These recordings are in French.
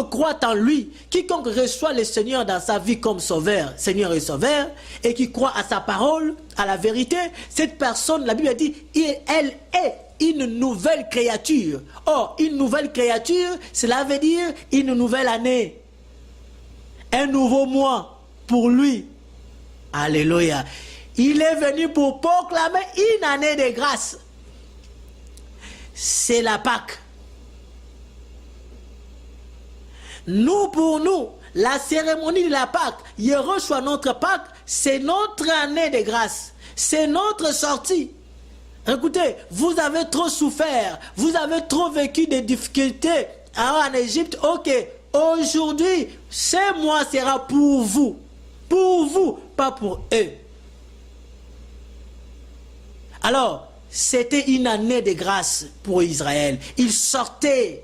quiconque croit en lui, quiconque reçoit le Seigneur dans sa vie comme sauveur, Seigneur et sauveur, et qui croit à sa parole, à la vérité, cette personne, la Bible dit, elle est une nouvelle créature. Or, une nouvelle créature, cela veut dire une nouvelle année. Un nouveau mois pour lui. Alléluia. Il est venu pour proclamer une année de grâce. C'est la Pâque. Nous, pour nous, la cérémonie de la Pâque, Yehoshua, notre Pâque, c'est notre année de grâce. C'est notre sortie. Écoutez, vous avez trop souffert, vous avez trop vécu des difficultés en Égypte. Ok, aujourd'hui, ce mois sera pour vous, pas pour eux. Alors, c'était une année de grâce pour Israël. Ils sortaient,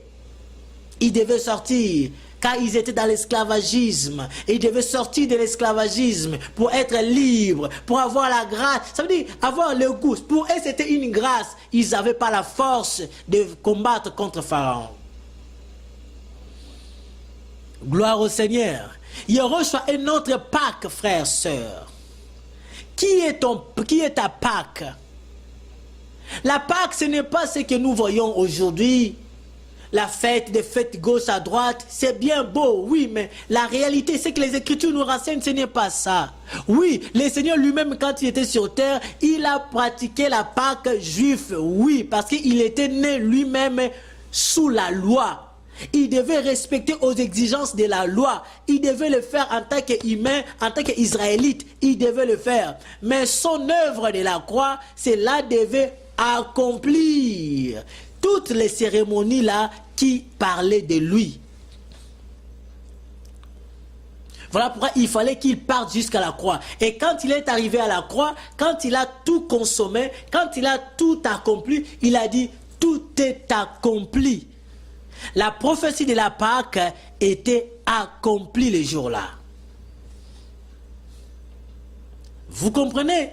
ils devaient sortir. Car ils étaient dans l'esclavagisme. Ils devaient sortir de l'esclavagisme pour être libres, pour avoir la grâce. Ça veut dire avoir le goût. Pour eux, c'était une grâce. Ils n'avaient pas la force de combattre contre Pharaon. Gloire au Seigneur. Yehoshua est notre Pâque, frères, sœurs. Qui est ta Pâque? La Pâque, ce n'est pas ce que nous voyons aujourd'hui. La fête, des fêtes gauche à droite, c'est bien beau, oui, mais la réalité, c'est que les Écritures nous renseignent, ce n'est pas ça. Oui, le Seigneur lui-même, quand il était sur terre, il a pratiqué la Pâque juive, oui, parce qu'il était né lui-même sous la loi. Il devait respecter aux exigences de la loi. Il devait le faire en tant qu'humain, en tant qu'Israélite. Il devait le faire. Mais son œuvre de la croix, cela devait accomplir toutes les cérémonies là qui parlaient de lui. Voilà pourquoi il fallait qu'il parte jusqu'à la croix. Et quand il est arrivé à la croix, quand il a tout consommé, quand il a tout accompli, il a dit « tout est accompli ». La prophétie de la Pâque était accomplie le jour-là. Vous comprenez?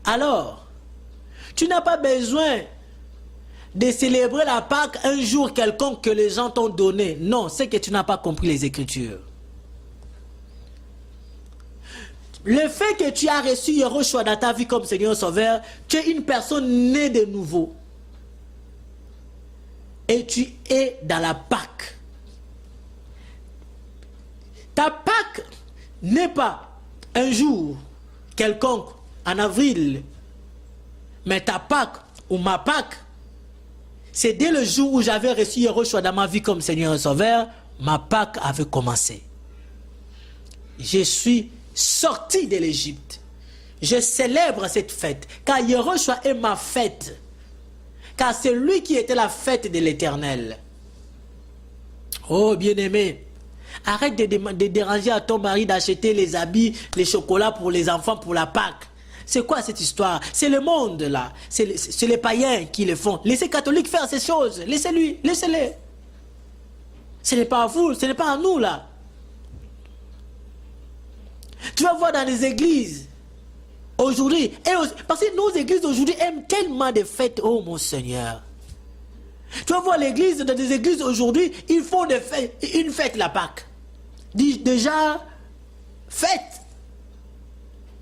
Alors, tu n'as pas besoin de célébrer la Pâque un jour quelconque que les gens t'ont donné. Non, c'est que tu n'as pas compris les Écritures. Le fait que tu as reçu Yehoshua dans ta vie comme Seigneur Sauveur, tu es une personne née de nouveau. Et tu es dans la Pâque. Ta Pâque n'est pas un jour quelconque en avril, mais ta Pâque ou ma Pâque, c'est dès le jour où j'avais reçu Yehoshua dans ma vie comme Seigneur et Sauveur, ma Pâque avait commencé. Je suis sorti de l'Égypte. Je célèbre cette fête, car Yehoshua est ma fête. Car c'est lui qui était la fête de l'Éternel. Oh bien-aimé, arrête de déranger à ton mari d'acheter les habits, les chocolats pour les enfants pour la Pâque. C'est quoi cette histoire? C'est le monde là. C'est les païens qui le font. Laissez les catholiques faire ces choses. Laissez-lui, laissez-les. Ce n'est pas à vous, ce n'est pas à nous là. Tu vas voir dans les églises aujourd'hui, parce que nos églises aujourd'hui aiment tellement de fêtes, oh mon Seigneur. Tu vas voir l'église, dans des églises aujourd'hui, ils font des fêtes, une fête la Pâque. Déjà, fête.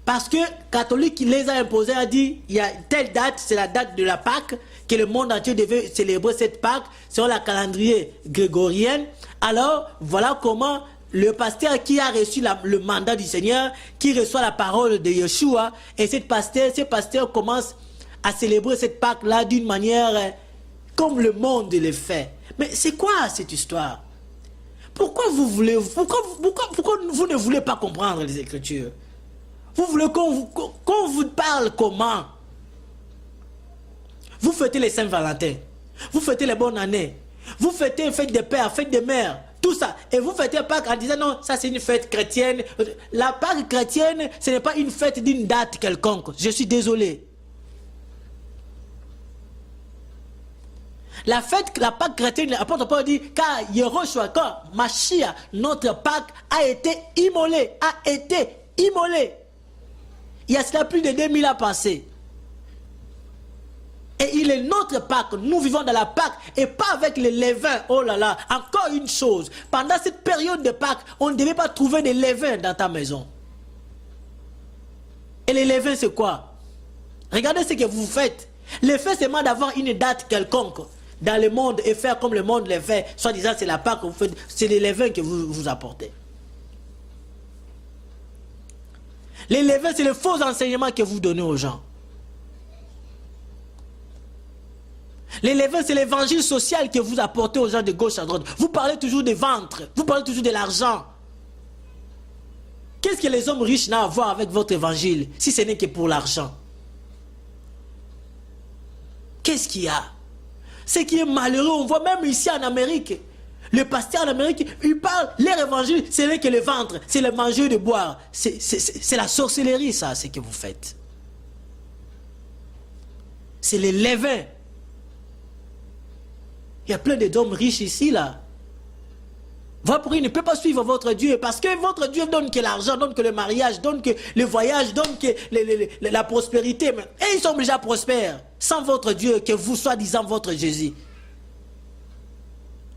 Parce que catholique qui les a imposés a dit, il y a telle date, c'est la date de la Pâque, que le monde entier devait célébrer cette Pâque selon la calendrier grégorienne. Alors, voilà comment le pasteur qui a reçu le mandat du Seigneur, qui reçoit la parole de Yeshua, et ce pasteur commence à célébrer cette Pâque-là d'une manière comme le monde le fait. Mais c'est quoi cette histoire? Pourquoi vous ne voulez pas comprendre les Écritures? Vous voulez qu'on vous parle comment? Vous fêtez les Saint-Valentin, vous fêtez les bonnes années, vous fêtez une fête des pères, fête des mères, tout ça. Et vous fêtez Pâques en disant non, ça c'est une fête chrétienne. La Pâque chrétienne, ce n'est pas une fête d'une date quelconque. Je suis désolé. La Pâque chrétienne, l'apôtre Paul dit, car Yehoshua, quand Mashiach, notre Pâque, a été immolé, Il y a cela plus de 2000 ans passés. Et il est notre Pâques. Nous vivons dans la Pâques et pas avec les levains. Oh là là, encore une chose. Pendant cette période de Pâques, on ne devait pas trouver des levains dans ta maison. Et les levains, c'est quoi? Regardez ce que vous faites. Le fait seulement d'avoir une date quelconque dans le monde et faire comme le monde le fait, soi-disant c'est la Pâques que vous faites, c'est les levains que vous apportez. Les levains, c'est le faux enseignement que vous donnez aux gens. Les levains, c'est l'évangile social que vous apportez aux gens de gauche à droite. Vous parlez toujours des ventres, vous parlez toujours de l'argent. Qu'est-ce que les hommes riches n'ont à voir avec votre évangile, si ce n'est que pour l'argent? Qu'est-ce qu'il y a? Ce qui est malheureux, on voit même ici en Amérique, le pasteur en Amérique, il parle, leur évangile, ce n'est que le ventre, c'est le manger de boire. C'est la sorcellerie, ça, ce que vous faites. C'est les levains. Il y a plein d'hommes riches ici, là. Voilà pourquoi il ne peut pas suivre votre Dieu, parce que votre Dieu donne que l'argent, donne que le mariage, donne que le voyage, donne que la prospérité. Et ils sont déjà prospères, sans votre Dieu, que vous, soi-disant votre Jésus.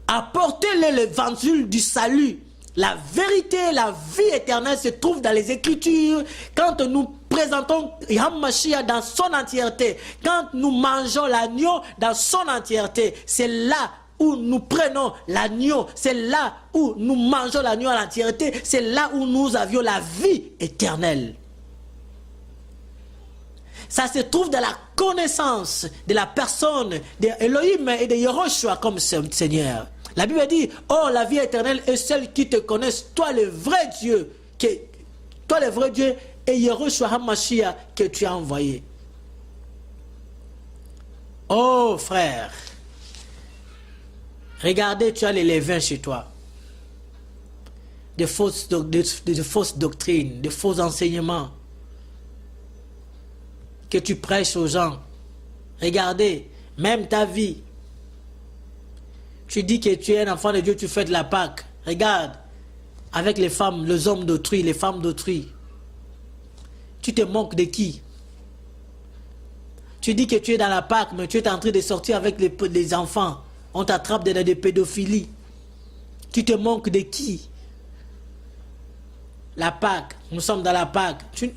Apportez-le l'évangile du salut. La vérité, la vie éternelle se trouve dans les Écritures. Quand nous présentons Yahmashia dans son entièreté, quand nous mangeons l'agneau dans son entièreté, c'est là où nous prenons l'agneau, c'est là où nous mangeons l'agneau à l'entièreté, c'est là où nous avions la vie éternelle. Ça se trouve dans la connaissance de la personne d'Elohim et de Yehoshua comme Seigneur. La Bible dit, oh, la vie éternelle est celle qui te connaissent, toi le vrai Dieu, et Yehoshua HaMashiach que tu as envoyé. Oh frère, regardez, tu as les levains chez toi. De fausses doctrines, de faux enseignements que tu prêches aux gens. Regardez, même ta vie. Tu dis que tu es un enfant de Dieu, tu fais de la Pâque. Regarde, avec les femmes, les hommes d'autrui, les femmes d'autrui. Tu te moques de qui? Tu dis que tu es dans la Pâque, mais tu es en train de sortir avec les enfants. On t'attrape dans des pédophilies. Tu te moques de qui? La Pâque, nous sommes dans la Pâque. Tu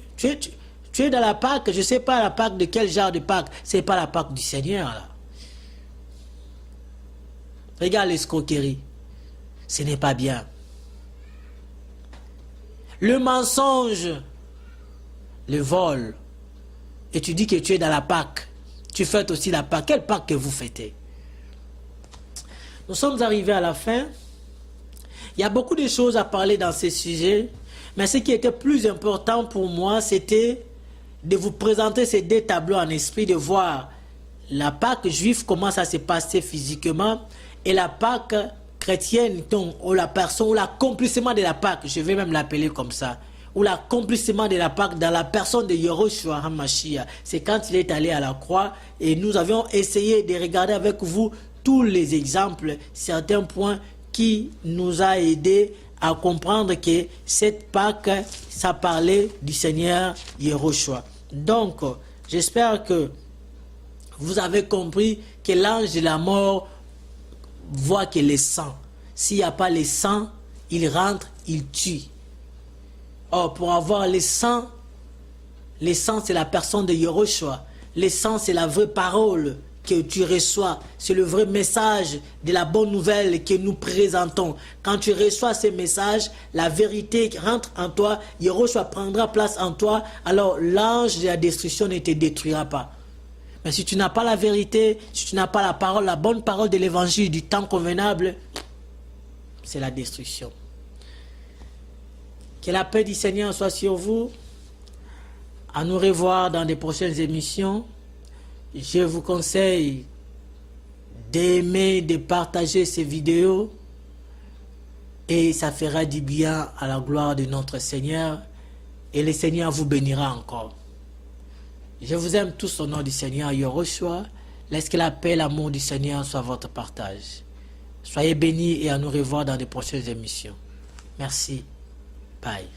es dans la Pâque, je ne sais pas la Pâque de quel genre de Pâque. Ce n'est pas la Pâque du Seigneur, là. Regarde l'escroquerie. Ce n'est pas bien. Le mensonge, le vol. Et tu dis que tu es dans la Pâque. Tu fêtes aussi la Pâque. Quelle Pâque que vous fêtez? Nous sommes arrivés à la fin. Il y a beaucoup de choses à parler dans ces sujets. Mais ce qui était plus important pour moi, c'était de vous présenter ces deux tableaux en esprit, de voir la Pâque juive, comment ça s'est passé physiquement, et la Pâque chrétienne, ou la personne, ou l'accomplissement de la Pâque, je vais même l'appeler comme ça, ou l'accomplissement de la Pâque dans la personne de Yehoshua HaMashiach. C'est quand il est allé à la croix, et nous avions essayé de regarder avec vous tous les exemples, certains points qui nous a aidés à comprendre que cette Pâque, ça parlait du Seigneur Yehoshua. Donc, j'espère que vous avez compris que l'ange de la mort voit que les sangs. S'il n'y a pas les sangs, il rentre, il tue. Or, pour avoir les sangs, c'est la personne de Yehoshua. Les sangs, c'est la vraie parole que tu reçois. C'est le vrai message de la bonne nouvelle que nous présentons. Quand tu reçois ces messages, la vérité rentre en toi, Yehoshua prendra place en toi, alors l'ange de la destruction ne te détruira pas. Mais si tu n'as pas la vérité, si tu n'as pas la parole, la bonne parole de l'évangile du temps convenable, c'est la destruction. Que la paix du Seigneur soit sur vous. À nous revoir dans des prochaines émissions. Je vous conseille d'aimer, de partager ces vidéos et ça fera du bien à la gloire de notre Seigneur et le Seigneur vous bénira encore. Je vous aime tous au nom du Seigneur Yehoshua. Laisse que la paix et l'amour du Seigneur soit votre partage. Soyez bénis et à nous revoir dans de prochaines émissions. Merci. Bye.